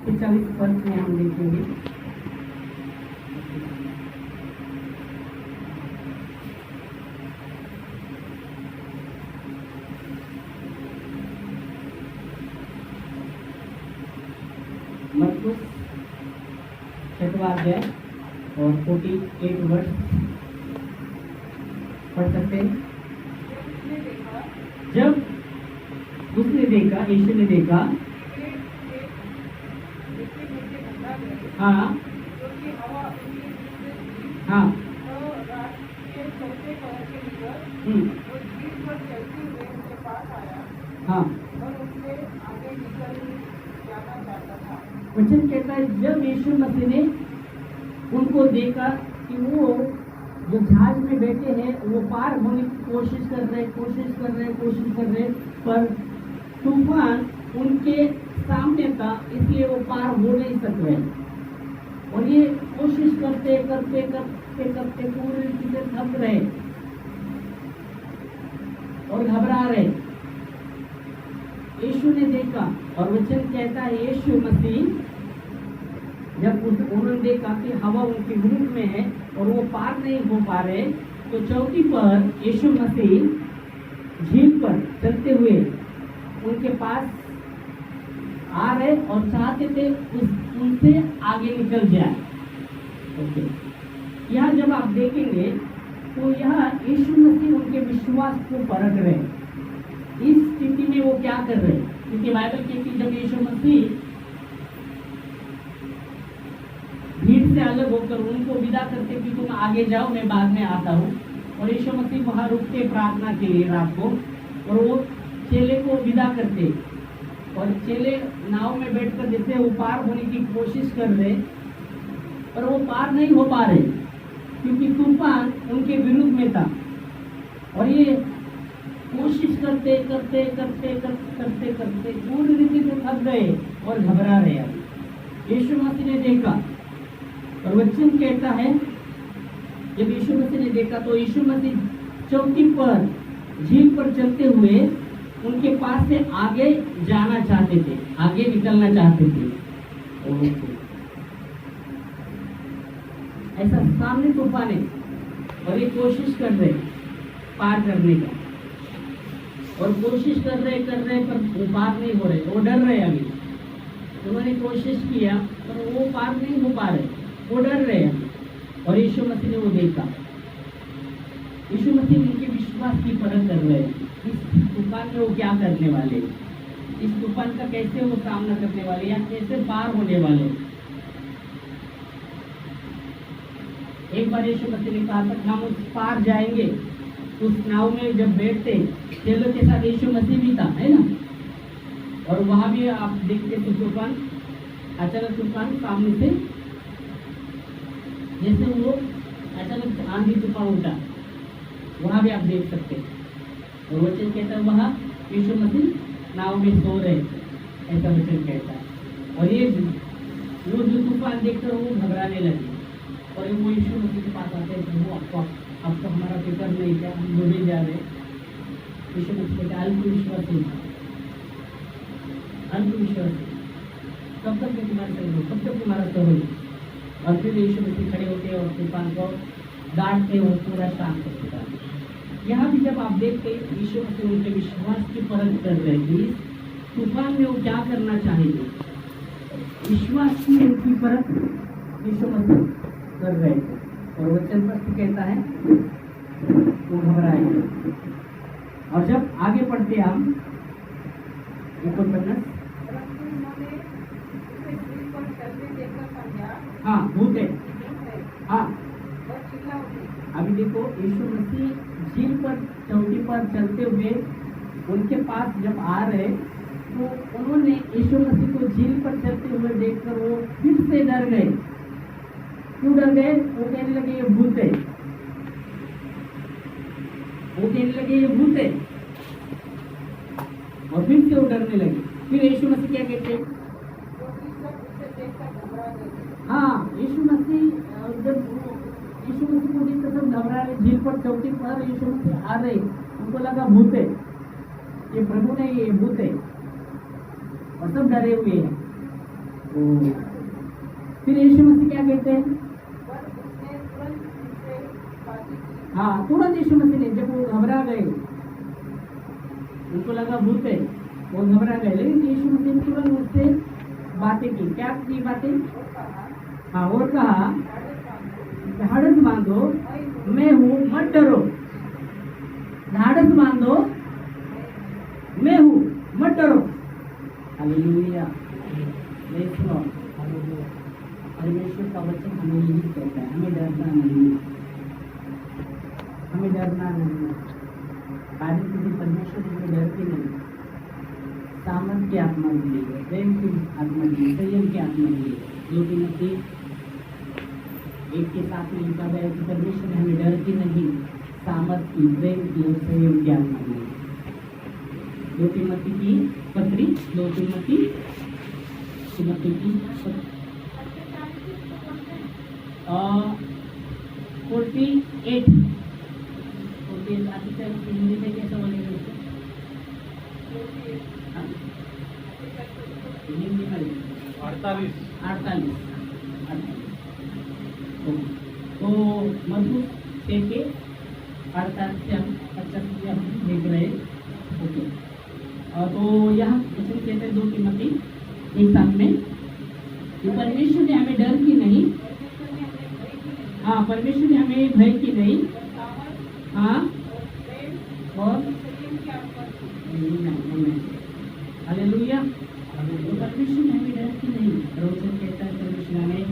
से 40 पद में हम देखेंगे। मरकुस 6वां अध्याय और 48 वर्ष पढ़ सकते हैं। जब उसने देखा, यीशु ने देखा, हाँ हाँ हाँ, वचन कहता है जब यीशु मसीह ने उनको देखा कि वो जो जहाज में बैठे हैं वो पार होने की कोशिश कर रहे, पर तूफान उनके सामने था, इसलिए वो पार हो नहीं सक रहे। और ये कोशिश करते पूरी रीति से थक रहे और घबरा रहे। यीशु ने देखा और वचन कहता है यीशु मसीह जब उन्होंने देखा कि हवा उनके विरुद्ध में है और वो पार नहीं हो पा रहे, तो चौकी पर यीशु मसीह झील पर चलते हुए उनके पास आ रहे और चाहते थे उनसे आगे निकल जाए। ओके, यहाँ जब आप देखेंगे तो यहाँ यीशु मसीह उनके विश्वास को परख रहे। इस स्थिति में वो क्या कर रहे, क्योंकि बाइबल कहती है जब यीशु मसीह भीड़ से अलग होकर उनको विदा करते कि तुम आगे जाओ, मैं बाद में आता हूँ, और यीशु मसीह वहां रुकते प्रार्थना के लिए रात को, और वो चेले को विदा करते और चेले नाव में बैठकर जैसे वो पार होने की कोशिश कर रहे, पर वो पार नहीं हो पा रहे क्योंकि तूफान उनके विरुद्ध में था। और ये कोशिश करते पूरी रीति से थक गए और घबरा रहे। यीशु मसीह ने देखा और वचन कहता है जब यीशु मसीह ने देखा तो यीशु मसीह चौकी पर झील पर चलते हुए उनके पास से आगे जाना चाहते थे, आगे निकलना चाहते थे। ऐसा सामने तूफान है और ये कोशिश कर रहे पार करने का, और कोशिश कर रहे पर वो पार नहीं हो रहे, वो डर रहे। अभी उन्होंने कोशिश किया पर वो पार नहीं हो पा रहे, वो डर रहे हैं। और यीशु मसीह ने वो देखा, यीशु मसीह उनके विश्वास की परख कर रहे हैं। इस तूफान में वो क्या करने वाले, इस तूफान का कैसे वो सामना करने वाले या कैसे पार होने वाले। एक बार यीशु मसीह ने कहा था हम उस पार जाएंगे। उस नाव में जब बैठते चेलों के साथ यीशु मसीह भी था, है ना, और वहां भी आप देखते थे तूफान, अचानक तूफान सामने से जैसे वो अचानक आंधी तूफान उठा, वहां भी आप देख सकते हैं। और वचन कहता है वहां यीशु मसीह नाव में सो रहे, ऐसा वचन कहता है। और ये वो जो तूफान देखकर वो घबराने लगे और वो यीशु मसीह के पास आते हैं, वो आपको हमारा फिक्र नहीं क्या, हम डूबे जा रहे। यीशु मसीह कहता है अल्पविश्वास कब तक तुम्हारे संग हो, कब तक तुम्हारा सह हो। और फिर यीशु मसीह खड़े होते और तूफान को डांटते और पूरा शांत कर देता। यहाँ भी जब आप देखते यीशु मसीह उनके विश्वास की परख कर रहे थे, तूफान में वो क्या करना चाहेंगे, विश्वास की उनकी परख यीशु मसीह कर रहे थे। और वचन पर कहता है वो घबराए। और जब आगे पढ़ते हम ऊपर पढ़ना, हाँ भूत है, हाँ अभी देखो यीशु मसीह झील पर चौकी पर चलते हुए उनके पास जब आ रहे तो उन्होंने यीशु मसीह को झील पर चलते हुए देखकर वो फिर से डर गए। क्यों डर गए? वो कहने लगे ये भूत है, और फिर से वो डरने लगे। फिर यीशु मसीह क्या कहते हैं, हाँ यीशु मसीह जब यीशु मसीह को देखकर सब घबरा रहे, झील पर चौकी पर यीशु मसीह आ रहे, उनको लगा भूत है, ये प्रभु नहीं ये भूत है, और सब डरे हुए हैं। तो फिर यीशु मसीह क्या कहते हैं? हाँ, तुरंत यीशु मसीह ने, जब वो घबरा गए, उनको लगा भूत है, वो घबरा गए, लेकिन यीशु मसीह ने तुरंत उससे बातें की। क्या की बातें? हाँ, और कहा ढाढ़स बांधो, मैं हूँ, मत डरो। ढाढ़स बांधो, मैं हूँ, मत डरो। Hallelujah, praise the Lord. परमेश्वर का वचन हमें यही कहता है, हमें डरना नहीं है, हमें डरना नहीं है। कारण किसी परमेश्वर की डर के नहीं, सामर्थ की आत्मा दी है, प्रेम की आत्मा दी है, संयम की आत्मा दी है। 2 तीमुथी 1 के 7 में लिखा गया है कि परमेश्वर ने हमें डर की नहीं, सामर्थ की, प्रेम की और संयम की आत्मा दी है। 2 तीमुथी की पत्री, 2 तीमुथी की 48 हिंदी में कैसे बोलेंगे उसको? हिंदी में 48। तो मधु के 48 से हम 50 हम देख रहे हैं। ओके, तो यहाँ वचन कहते हैं 2 तीमुथी 1:7 में कि परमेश्वर ने हमें डर की नहीं, हाँ, परमेश्वर ने हमें भय की नहीं, हाँ, और हालेलुया। तो परमेश्वर ने हमें डर की नहीं, रोचन कहता है परमेश्वर ने हमें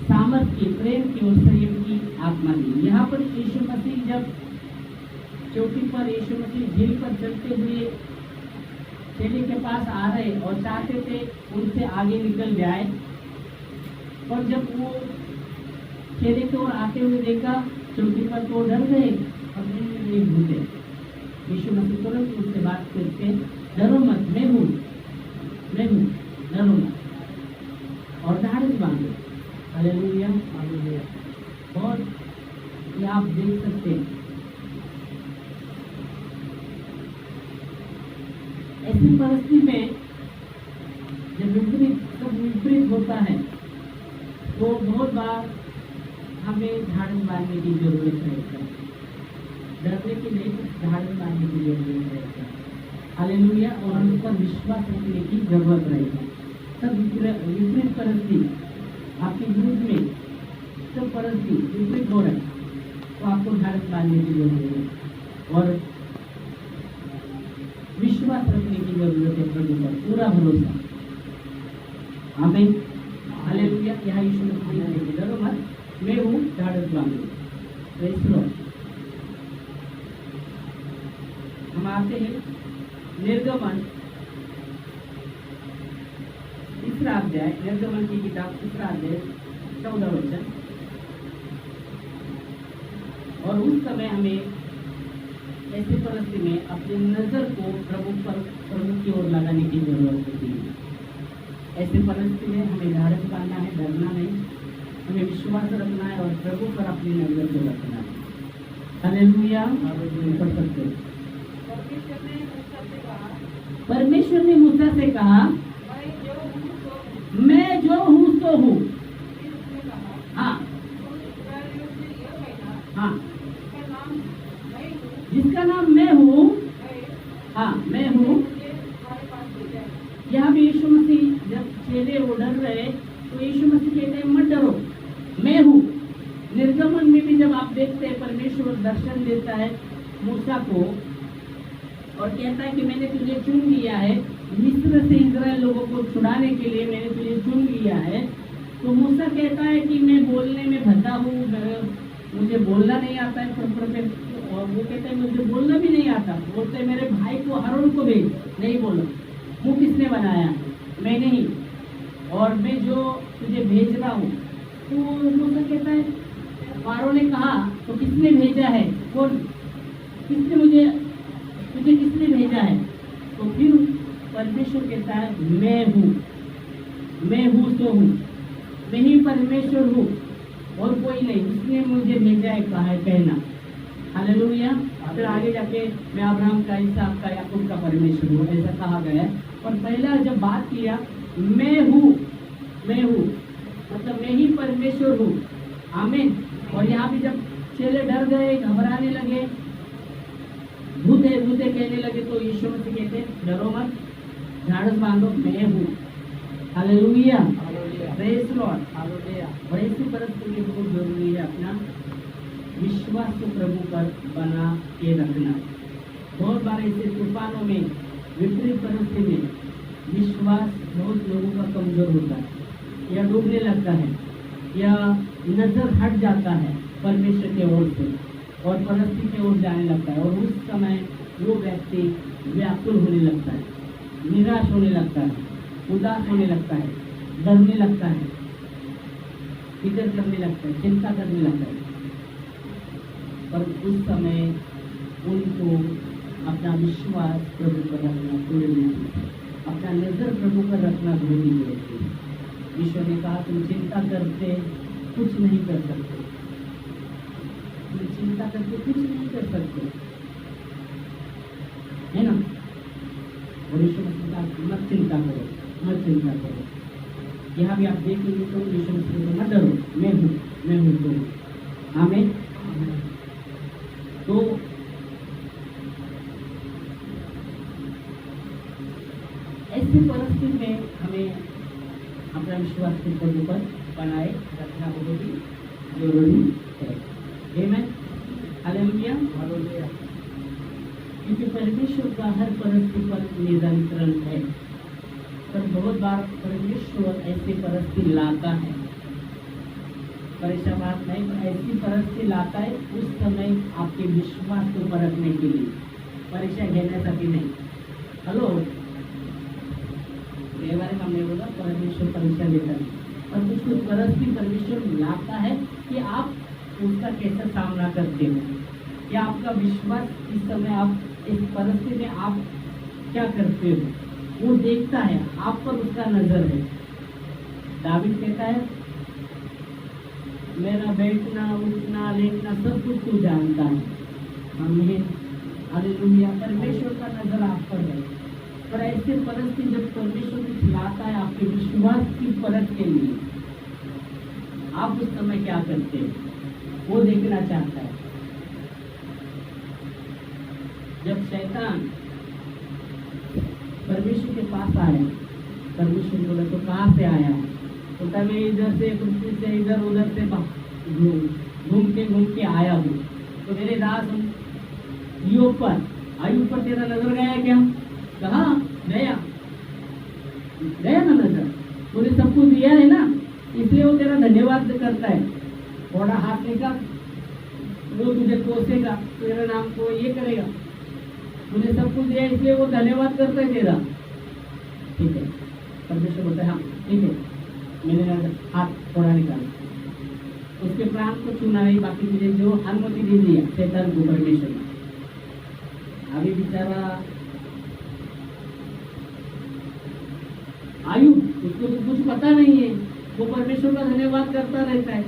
सामर्थ की, प्रेम की और संयम की आत्मा दी। यहाँ पर यीशु मसीह जब चोटी पर, यीशु मसीह झील पर चलते हुए चेले के पास आ रहे और चाहते थे उनसे आगे निकल जाए, पर जब वो चेले की ओर आते हुए देखा चोटी पर, तो डर गए और नहीं भूले। यीशु मसीह तुरंत उनसे बात करके, डरो मत, मैं हूँ, डरो मत, और ढाढ़स बांधो। Hallelujah, hallelujah. और ये आप देख सकते हैं, ऐसी परिस्थिति में जब विपरीत होता है तो बहुत बार हमें ढाढ़स बांधने की जरूरत रहती है। डरने की नहीं, ढाढ़स बांधने की जरूरत रहती है। हालेलुया। और हम पर विश्वास रखने की जरूरत रहेगी। सब विपरीत परिस्थिति आपके विरुद्ध में, सब परिस्थिति विपरीत हो रहा है, तो आपको ढाढ़स बांधने की जरूरत है और विश्वास रखने की जरूरत है प्रभु पर, पूरा भरोसा। आमीन, हालेलुया। यहाँ यीशु मसीह ने डरो मत, मैं हूँ, ढाढ़स बांधो। Praise the Lord. हम आते हैं निर्गमन 3 अध्याय, निर्गमन की किताब 3 अध्याय 14 वचन। और उस समय हमें ऐसी परिस्थिति में अपनी नजर को प्रभु की ओर लगाने की जरूरत होती है। ऐसी परिस्थिति में हमें ढाढ़स बांधना है, डरना नहीं, हमें विश्वास रखना है और प्रभु पर अपनी नजर को रखना है। हालेलुया, पढ़ सकते हैं। परमेश्वर ने मूसा से कहा, मैं जो हूँ सो हूँ। हाँ, हाँ, जिसका नाम मैं हूँ, हाँ, मैं हूँ। यहाँ भी यीशु मसीह जब चेले वो डर रहे तो यीशु मसीह कहते हैं मत डरो, मैं हूँ। निर्गमन में भी जब आप देखते हैं परमेश्वर दर्शन देता है मूसा को और कहता है कि मैंने तुझे चुन लिया है, मिस्र से इस्राएल लोगों को छुड़ाने के लिए मैंने तुझे चुन लिया है। तो मूसा कहता है कि मैं बोलने में भद्दा हूँ, मुझे बोलना नहीं आता है। और वो कहते हैं मुझे बोलना भी नहीं आता। बोलते मेरे भाई को, हारून को भेज। नहीं बोलो, मुँह किसने बनाया? मैं नहीं, और मैं जो तुझे भेज रहा हूँ। तो मूसा कहता है, फारो ने कहा तो किसने भेजा है? कौन? किसने तुझे किसने भेजा है? तो फिर परमेश्वर कहता है मैं हूँ तो हूँ, मैं ही परमेश्वर हूँ और कोई नहीं, जिसने मुझे भेजा है कहा है कहना। हालेलुया। फिर आगे जाके मैं अब्राहम का, इसहाक का, याकूब का परमेश्वर हूँ, ऐसा कहा गया है। और पहला जब बात किया मैं हूँ, मैं हूँ मतलब मैं ही परमेश्वर हूँ। आमीन। और यहाँ भी जब चेले डर गए, घबराने लगे, भूत है कहने लगे, तो यीशु मसीह कहते डरो मत, ढाढ़स बांधो, मैं हूँ। Hallelujah, praise Lord, hallelujah. और ऐसी परिस्थिति में बहुत जरूरी है अपना विश्वास को प्रभु पर बना के रखना। बहुत बार ऐसे तूफानों में, विपरीत परिस्थिति में विश्वास बहुत लोगों का कमजोर होता है, या डूबने लगता है, या नजर हट जाता है परमेश्वर के ओर से और परिस्थिति की ओर जाने लगता है। और उस समय वो व्यक्ति व्याकुल होने लगता है, निराश होने लगता है, उदास होने लगता है, डरने लगता है, फिक्र करने लगता है, चिंता करने लगता है। पर उस समय उनको अपना विश्वास प्रभु पर रखना थोड़ी नहीं, अपना नजर प्रभु पर रखना जरूरी है। ईश्वर ने कहा तुम चिंता करते कुछ नहीं कर सकते, तुम चिंता करके कुछ नहीं कर सकते, है ना। और ईश्वर ने कहा मत चिंता करो, मत चिंता करो। यहाँ भी आप देखेंगे तो ईश्वर ने मत डरो, मैं हूँ तो। आमीन। तो ऐसी परिस्थिति में हमें अपना विश्वास प्रभु पर बनाए रखना बहुत ही जरूरी है। आमीन, हालेलुया, हालेलुया। क्योंकि परमेश्वर का हर परिस्थिति पर नियंत्रण है, पर बहुत बार परमेश्वर ऐसी परिस्थिति लाता है, परेशान बात नहीं, ऐसी परिस्थिति लाता है उस समय आपके विश्वास को परखने के लिए, परीक्षा घेरण्यासाठी नहीं। हेलो, बारे में हमने बोला परमेश्वर परीक्षा देता है, और कुछ परिस्थिति परमेश्वर लाता है कि आप उसका कैसे सामना करते हो, या आपका विश्वास इस समय आप इस परिस्थिति में आप क्या करते हो, वो देखता है, आप पर उसका नजर है। दावीद कहता है मेरा बैठना उठना लेटना सब कुछ तू जानता है। आमीन, हालेलुया। परमेश्वर का नजर आप पर है। पर ऐसे परिस्थिति जब परमेश्वर कुछ लाता है आपके विश्वास की परख के लिए, आप उस समय क्या करते हैं वो देखना चाहता है। जब शैतान परमेश्वर के पास आया, परमेश्वर बोला तो कहाँ से आया, तो मैं इधर से पृथ्वी से इधर उधर से घूम के आया हूँ, तो मेरे दास आयु पर तेरा नजर गया क्या? कहा गया ना नजर, तूने सब कुछ दिया है ना, इसलिए वो तेरा धन्यवाद करता है। थोड़ा हाथ निकाल, वो तुझे कोसेगा, तेरे नाम को ये करेगा, तूने सब कुछ दिया इसलिए वो धन्यवाद करता है तेरा। ठीक है, परमेश्वर बोलता है हाँ ठीक है, मैंने हाथ थोड़ा निकाला, उसके प्राण को छूना नहीं, बाकी मुझे जो अनुमति दे दिया शैतान को परमेश्वर ने। अभी बेचारा आयु, उसको तो कुछ पता नहीं है, वो परमेश्वर का धन्यवाद करता रहता है,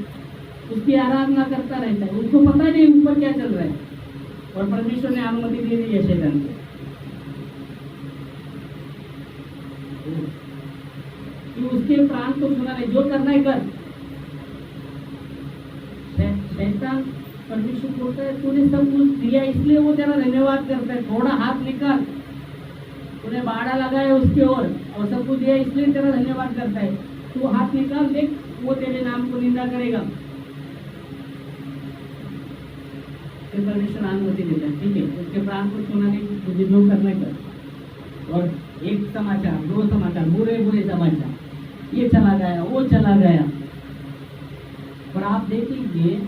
उसकी आराधना करता रहता है, उसको पता नहीं ऊपर क्या चल रहा है, और परमेश्वर ने अनुमति दे दी है शैतान को कि उसके प्राण को छूना नहीं, जो करना है कर। शैतान परमेश्वर बोलता है तूने सब कुछ दिया इसलिए वो तेरा धन्यवाद करता है, थोड़ा हाथ निकाल, तूने बाड़ा लगाया उसके और सब कुछ दिया इसलिए तेरा धन्यवाद करता है, तू हाथ निकाल देख, वो तेरे नाम को निंदा करेगा। फिर परमेश्वर अनुमति देता है, ठीक है, उसके प्राण को छूना नहीं, तुझे जो करना कर। और एक समाचार, दो समाचार, बुरे बुरे समाचार, ये चला गया, वो चला गया। पर आप देखेंगे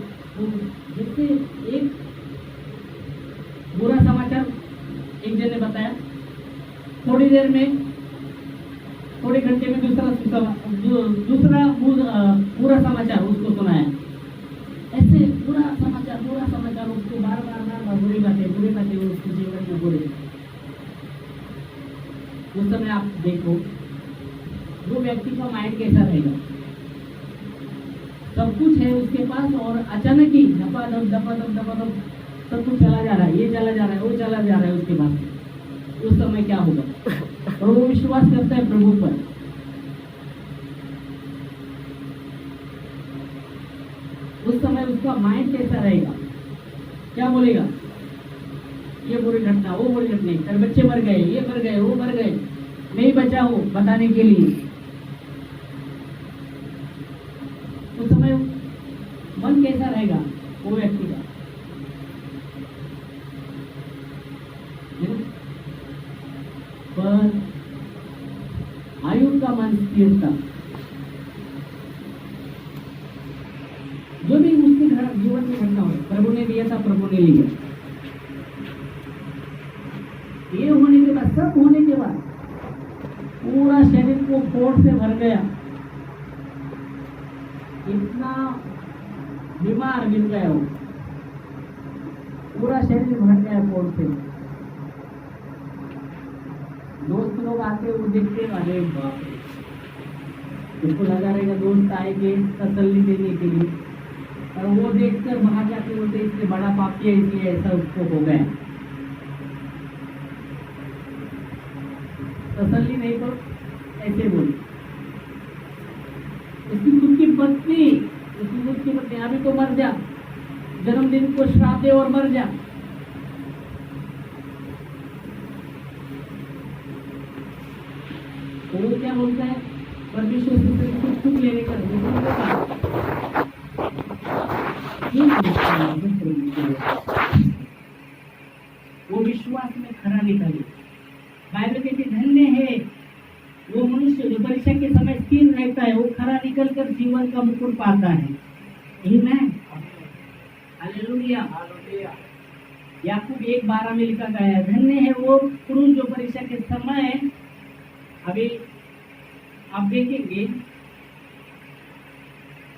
जैसे एक बुरा समाचार एक जन ने बताया, थोड़ी देर में, थोड़े घंटे में दूसरा बुरा समाचार उसको सुनाया। ऐसे बुरा समाचार उसको बार बार बुरी बातें उसके जीवन में बुरे। उस समय आप देखो वो व्यक्ति का माइंड कैसा रहेगा, सब कुछ है उसके पास और अचानक ही दपा सब कुछ चला जा रहा है, ये चला जा रहा है, वो चला जा रहा है उसके पास। उस समय क्या होगा? और वो विश्वास करता है प्रभु पर, उस समय उसका माइंड कैसा रहेगा? क्या बोलेगा? ये बुरी घटना, वो बुरी घटना, तेरे बच्चे मर गए, ये मर गए, वो मर गए, मैं ही बचा हूं बताने के लिए। उस समय मन कैसा रहेगा वो व्यक्ति का? पर आयुब का मन स्थिर था। जो भी उसके जीवन में घटना हो, प्रभु ने दिया था, प्रभु ने लिया। ये होने के बाद, सब होने के बाद पूरा शरीर को फोड़ से भर गया, इतना बीमार गिर गया वो, पूरा शरीर भर गया फोड़ से। दोस्त लोग आते, वो देखते, अरे बाप रे, उसको लगा रहेगा दोस्त आएंगे तसल्ली देने के लिए, और वो देखकर बाहर जाके बोलते इससे बड़ा पापी है, इसलिए ऐसा उसको हो गया। तसल्ली नहीं तो ऐसे बोले। उसकी खुद की पत्नी, अभी तो मर जा, जन्मदिन को श्राप दे और मर जा। तो वो क्या बोलता है? परमेश्वर से कुछ सुख लेने का वो विश्वास में खरा निकले। बाइबल कहती धन्य है वो मनुष्य जो परीक्षा के समय स्थिर रहता है, वो खरा निकलकर जीवन का मुकुट पाता है। आमीन, हालेलुया। याकूब 1:12 में लिखा गया है, धन्य है वो पुरुष जो परीक्षा के समय, अभी आप देखेंगे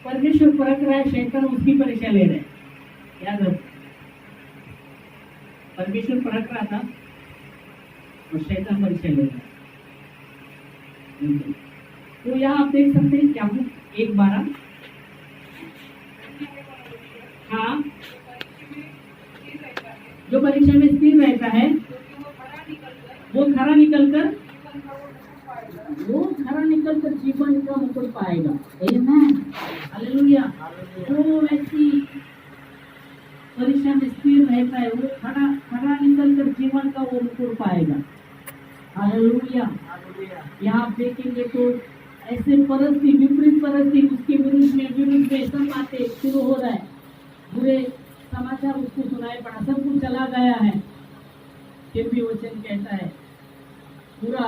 परमेश्वर परख रहा है, शैतान उसकी परीक्षा ले रहे हैं। याद रखो, परमेश्वर परख रहा था और शैतान परीक्षा ले रहा है। तो यहाँ आप देख सकते हैं क्या 1:12, हाँ, जो परीक्षा में स्थिर रहता है वो खरा निकलकर जीवन का मुकुट पाएगा। आमीन, हालेलुया। जो व्यक्ति परीक्षा में स्थिर रहता है वो खरा निकलकर जीवन का वो मुकुट पाएगा। हालेलुया। यहाँ आप देखेंगे तो ऐसे परिस्थिति, विपरीत परिस्थिति उसके विरुद्ध में सब बातें शुरू हो रहा है, बुरे समाचार उसको सुनाई पड़ा, सब कुछ चला गया है, फिर भी वचन कहता है पूरा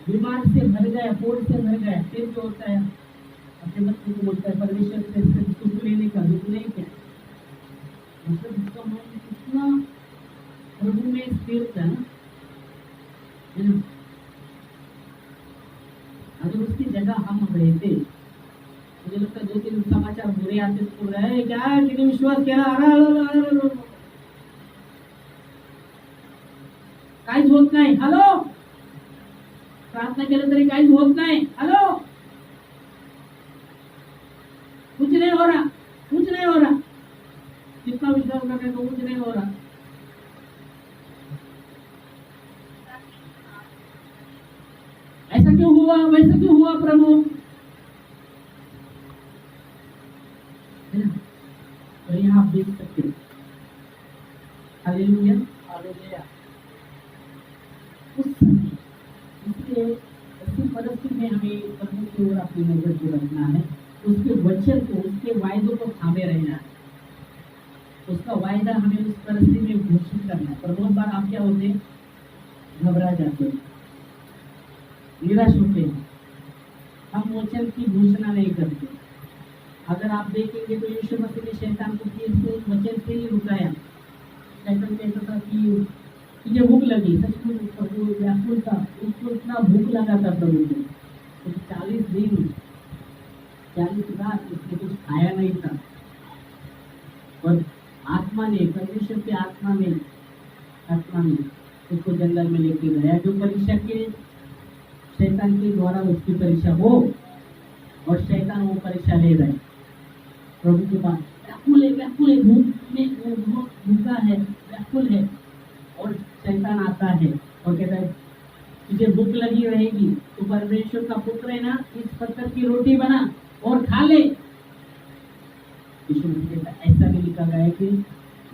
बीमार से भर गया, फोड़ से भर गया। फिर जो होता है अपने बच्चे को बोलता है परमेश्वर से सुख लेने का, दुख नहीं क्या, मतलब उसका मन कितना प्रभु में स्थिर था ना। अगर उसकी जगह हम रहते, मुझे लगता है 2-3 समाचार बुरे आते तो रहे क्या, कितने विश्वास केला, काहीच होत नाही, हॅलो, प्रार्थना केलं तरी काहीच होत नाही, हॅलो, कुछ नहीं हो रहा, कुछ नहीं हो रहा, कितना विश्वास करने को कुछ नहीं हो रहा। ऐसा क्यों हुआ, वैसा क्यों हुआ प्रभु? तो यहाँ आप देख सकते हो, हालेलुया, हालेलुया। उस समय इसलिए ऐसी परिस्थिति में हमें प्रभु की ओर अपनी नजर को रखना है, उसके वचन को, उसके वायदों को थामे रहना है, उसका वायदा हमें उस परिस्थिति में घोषित करना है। पर बहुत बार आप क्या होते हैं, घबरा जाते हैं, निराश होते हैं, हम वचन की घोषणा नहीं करते। अगर आप देखेंगे तो यीशु मसीह ने शैतान को वचन से ही रुकाया। शैतान कहता था कि तुझे भूख लगी, सचमुच प्रभु व्याकुल था, उसको इतना भूख लगा था प्रभु को, तो 40 दिन 40 रात उसने कुछ खाया नहीं था। और आत्मा ने, परमेश्वर की आत्मा ने उसको जंगल में लेके गया, जो परीक्षा के शैतान के द्वारा उसकी परीक्षा हो, और शैतान वो परीक्षा ले रहा है प्रभु के पास, व्याकुल है, भूखा है, व्याकुल है। और शैतान आता है और कहता है तुझे भूख लगी रहेगी, तो परमेश्वर का पुत्र है ना, इस पत्थर की रोटी बना और खा ले। यीशु मसीह कहता है ऐसा भी लिखा गया है कि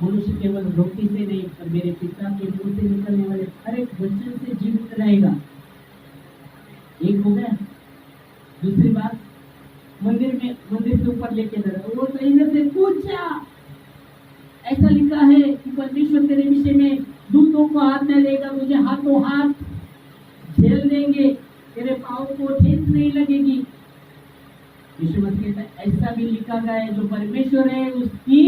मनुष्य केवल रोटी से नहीं पर मेरे पिता के मुंह से निकलने वाले हर एक वचन से जीवित रहेगा। एक हो गया। दूसरी बात, मंदिर से ऊपर लेके जा रहा है, वो कहीं से पूछा, ऐसा लिखा है कि परमेश्वर तेरे विषय में दूतों को हाथ में लेगा, मुझे हाथों हाथ झेल देंगे, तेरे पाँव को ठेस नहीं लगेगी। यीशु मसीह कहता है ऐसा भी लिखा गया है जो परमेश्वर है उसकी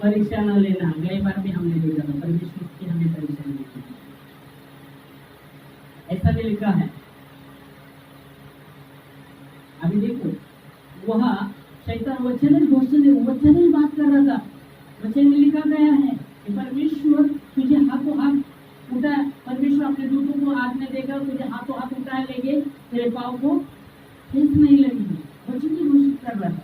परीक्षा न लेना। अगले बार भी हमने देखा था परमेश्वर की हमें परीक्षा नहीं लेनी, ऐसा भी लिखा है। अभी देखो वह शैतान वचन ही बात कर रहा था। वचन में लिखा गया है कि परमेश्वर तुझे हाथों हाथ उठा, परमेश्वर अपने दूतों को हाथ में देगा, तुझे हाथों हाथ उठा लेंगे, तेरे पाँव को ठेस नहीं लगेगी। वचन की घोषित कर रहा था।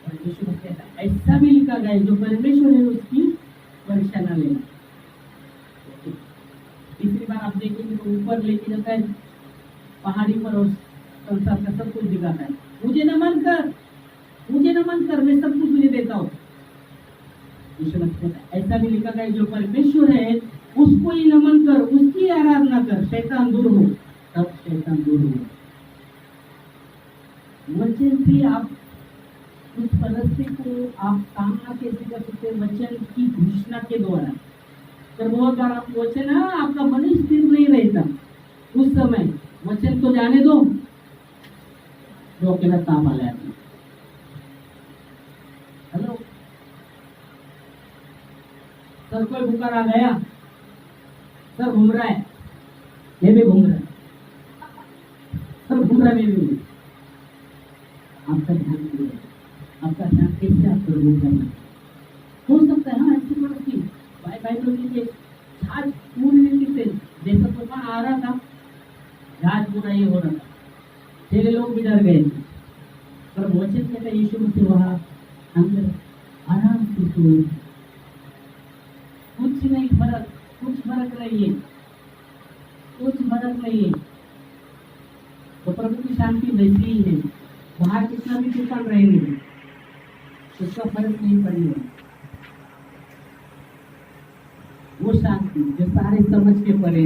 परमेश्वर कहता है ऐसा भी लिखा गया है जो परमेश्वर है उसकी परीक्षा न लेना। तीसरी बार आप देखेंगे तो ऊपर लेके जाता है पहाड़ी पर और संसार का सब कुछ दिखाता है। मुझे नमन कर, मैं सब कुछ तुझे देता हूँ। यीशु मसीह कहता है ऐसा भी लिखा गया है जो परमेश्वर है उसको ही नमन कर, उसकी आराधना कर, शैतान दूर हो, तब शैतान दूर हो। वचन से आप उस परिस्थिति को आप सामना कैसे कर सकते हैं? वचन की घोषणा के द्वारा। पर बहुत बार आप वचन आपका मन स्थिर नहीं रहता उस समय, वचन तो जाने दो, जो अकेला ताप आ जाती। हेलो सर, कोई बुखार आ गया, सर घूम रहा है, मैं भी घूम रहा है, सर घूम रहा है, मैं भी। आपका ध्यान नहीं है, आपका ध्यान कैसे आप प्रभु करना हो सकता है। हाँ ऐसी परिस्थिति बाइबल में जहाज पूरी रीति से जैसा तूफान आ रहा था, जहाज पूरा ये हो रहा था, तेरे लोग भी डर गए थे, पर वचन कहता है यीशु मसीह वहां अंदर आराम से सोए। कुछ फर्क नहीं है, कुछ फर्क नहीं है। तो प्रभु की शांति वैसी ही है, बाहर कितना भी तूफान रहेंगे उसका फर्क नहीं पड़ेगा। वो शांति जो सारे समझ के परे,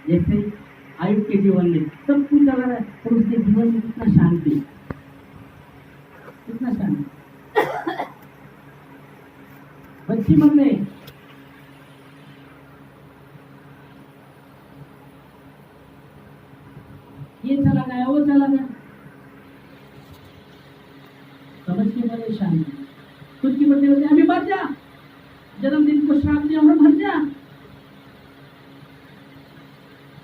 जैसे आयुब के जीवन में सब कुछ चला रहा है पर उसके जीवन में कितना शांति, कितना शांति। बच्ची मन में ये चला गया, वो चला गया, समझ के बड़े शांति। खुद की बच्चे बोलते अभी मर जा, जन्मदिन को श्राप दिया और मर जा।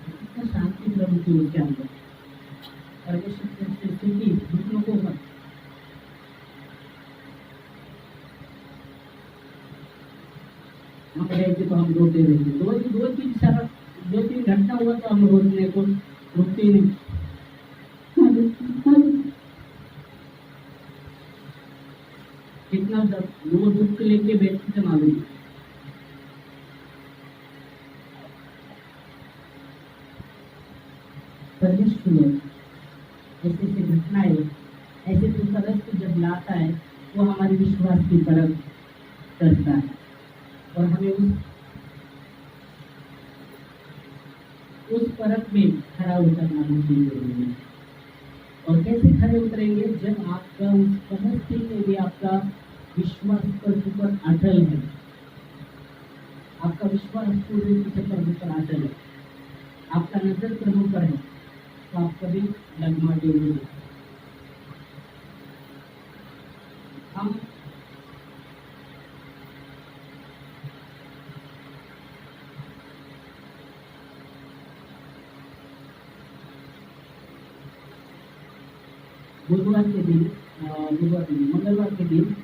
कितना शांति प्रभु की उसके अंदर, परमेश्वर की स्थिति दूसरों को मत। हम रहते तो हम रोते रहते, दो तीन घंटा हुआ तो हम रोने को रुकते नहीं। कितना लोग दुख लेके बैठते थे मालूम। परमेश्वर ऐसे ऐसे घटनाएं, ऐसे परिस्थिति जब लाता है वो हमारे विश्वास की परख करता है और हमें उस परख में खड़ा उतरना बहुत जरूरी है। और कैसे खड़े उतरेंगे? जब आपका उस परिस्थिति में भी आपका विश्वास पर अटल है, आपका विश्वास पूरे प्रभु पर अटल है, आपका नजर प्रभु पर है, तो आप कभी डगमगाएंगे नहीं। हम मंगलवार के दिन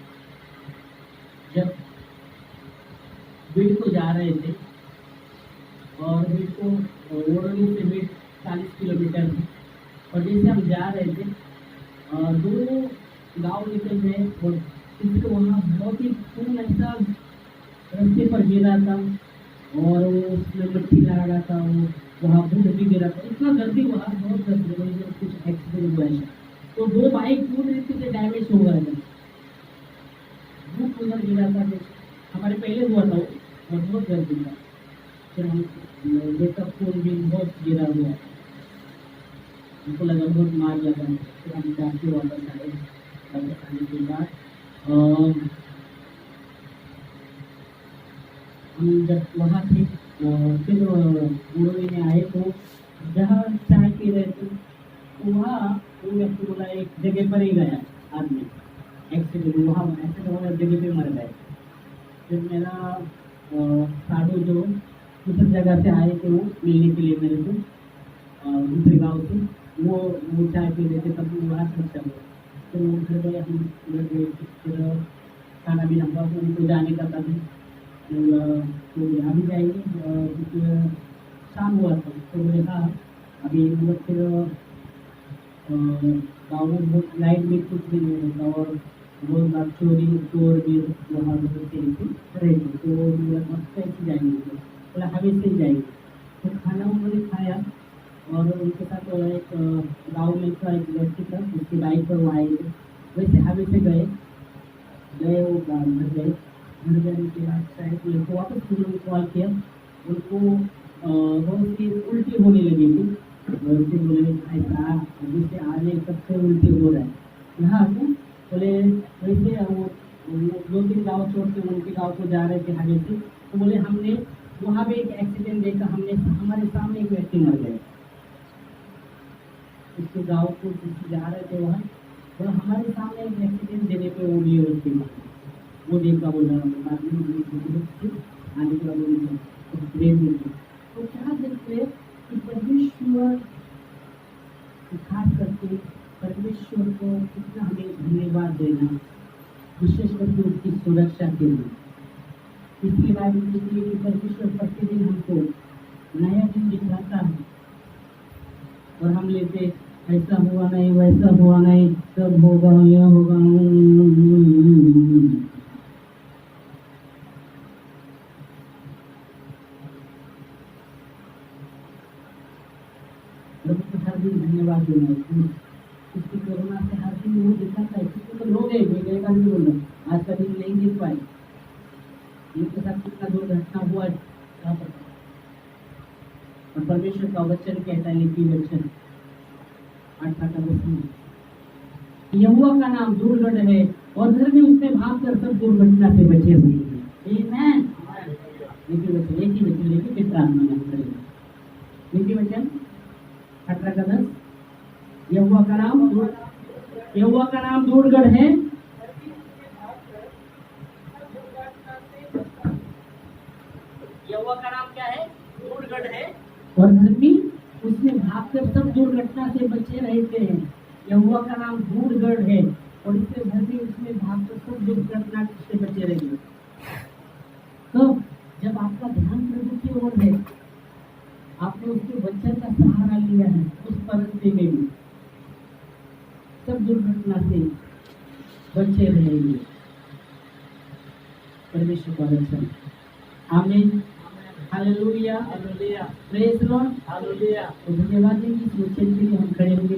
जब बीड को जा रहे थे और बीड को ओरली से बीड 40 किलोमीटर थी, और जैसे हम जा रहे थे दो गांव निकल गए और किसी को वहाँ बहुत ही खून ऐसा रास्ते पर गिरा था और उसमें मिट्टी लगा रहा था, वो वहाँ भूत भी गिरा था, इतना गर्दी वहाँ बहुत गर्दी, कुछ एक्सीडेंट हुआ है। तो दो बाइक पूर्ण डैमेज हो गया था, वो कूलर गिरा था। हमारे पहले हुआ था वो, और बहुत गर्मी था। फिर हम देखा फोन भी बहुत गिरा हुआ, हमको लगा बहुत मार लगा। फिर हम जाके वापस आए। वापस आने के बाद हम जब वहाँ थे फिर उड़ोई में आए तो जहाँ चाय पी रहे थे तो वहाँ वो व्यक्ति बोला एक जगह पर ही गया आदमी, एक्सीडेंट वहाँ एक्सीडेंट वाला जगह पे मर गए। फिर मेरा साधु जो दूसरी जगह से आए थे वो मिलने के लिए मेरे को दूसरे गांव से, वो चाय पी रहे थे तब वो वहाँ खर्चा हुआ। फिर वो घर गए, हम घर गए। फिर खाना भी हम उनको जाने का था भी तो यहाँ भी जाएंगे क्योंकि शाम हुआ था। तो मैंने कहा अभी मतलब फिर गाँव में बहुत लाइट भी कुछ भी नहीं होता और बहुत बार चोरी चोर भी वहाँ रहेंगे, तो कैसे जाएंगे, बोला हवे से ही जाएंगे। तो खाना उन्होंने खाया और उनके साथ एक गाँव में का एक व्यक्ति था, उसकी बाइक पर वो आए थे। वैसे हवे से गए वो घर गए। घर जाने के बाद शायद उनको वापस उन्होंने कॉल किया, उनको बहुत सी उल्टी होने लगी थी। फिर बोले ऐसा जैसे आने सबसे उल्टी हो रहा है यहाँ को। बोले वैसे वो 2-3 गाँव छोड़ के उनके गाँव को जा रहे थे हवे से। तो बोले हमने वहाँ पे एक एक्सीडेंट देखा, हमने हमारे सामने एक व्यक्ति मर गए। उसके गाँव को जा रहे थे वहाँ, तो हमारे सामने एक एक्सीडेंट देने पे वो भी व्यक्ति मर गए। वो देखा, बोला आने के बाद तो क्या देखते कि परमेश्वर खास करके परमेश्वर को कितना हमें धन्यवाद देना, विशेष करके उसकी सुरक्षा के लिए। इसके बाद कि परमेश्वर प्रतिदिन हमको नया दिन दिखाता है और हम लेते ऐसा हुआ नहीं, वैसा हुआ नहीं, सब होगा, यह होगा। हर दिन धन्यवाद देना, उसकी करुणा से हर दिन वो दिखाता है। किसी तो लोग है बोल रहे आज का दिन नहीं देख पाए, इनके साथ कितना दुर्घटना हुआ क्या पता। और परमेश्वर का वचन कहता है, लिखी वचन 8 में यहोवा का नाम दुर्गढ़ है और धर्मी उसमें भाग कर सब दुर्घटना से बचे हुए हैं। लिखी वचन, एक ही वचन लेके फिर प्रार्थना करेंगे। लिखी वचन 18:10 यहोवा का नाम दुर्गढ़ है। यहोवा का नाम क्या है? दुर्गढ़ है और धर्मी उसमें भागकर सब दुर्घटना से बचे रहते हैं। यहोवा का नाम दुर्गढ़ है और इससे धर्मी उसमें भागकर सब दुर्घटना से बचे रहेंगे। तो जब आपका ध्यान प्रभु की ओर है, आपने उसके वचन का सहारा लिया है, उस परिस्थिति में भी सब दुर्घटना से बचे रहेंगे। परमेश्वर का वचन। आमीन, hallelujah, hallelujah, praise Lord, hallelujah. तो धन्यवाद है कि इस वचन के लिए हम खड़े होंगे।